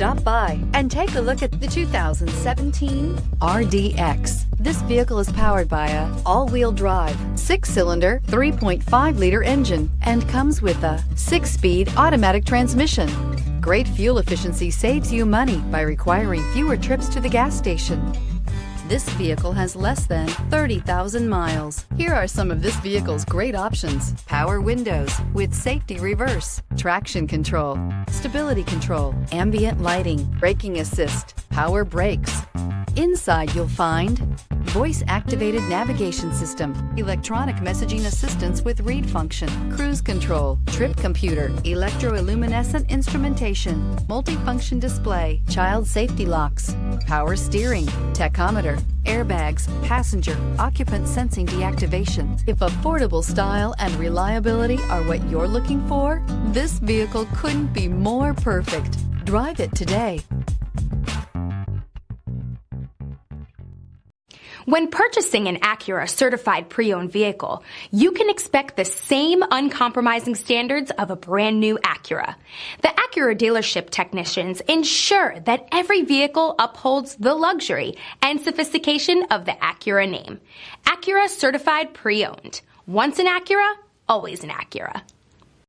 Stop by and take a look at the 2017 RDX. This vehicle is powered by a all-wheel drive, 6-cylinder, 3.5-liter engine and comes with a 6-speed automatic transmission. Great fuel efficiency saves you money by requiring fewer trips to the gas station. This vehicle has less than 30,000 miles. Here are some of this vehicle's great options: power windows with safety reverse, traction control, stability control, ambient lighting, braking assist, power brakes. Inside you'll find voice-activated navigation system, electronic messaging assistance with read function, cruise control, trip computer, electroluminescent instrumentation, multifunction display, child safety locks, power steering, tachometer, airbags, passenger, occupant sensing deactivation. If affordable style and reliability are what you're looking for, this vehicle couldn't be more perfect. Drive it today. When purchasing an Acura certified pre-owned vehicle, you can expect the same uncompromising standards of a brand new Acura. The Acura dealership technicians ensure that every vehicle upholds the luxury and sophistication of the Acura name. Acura certified pre-owned. Once an Acura, always an Acura.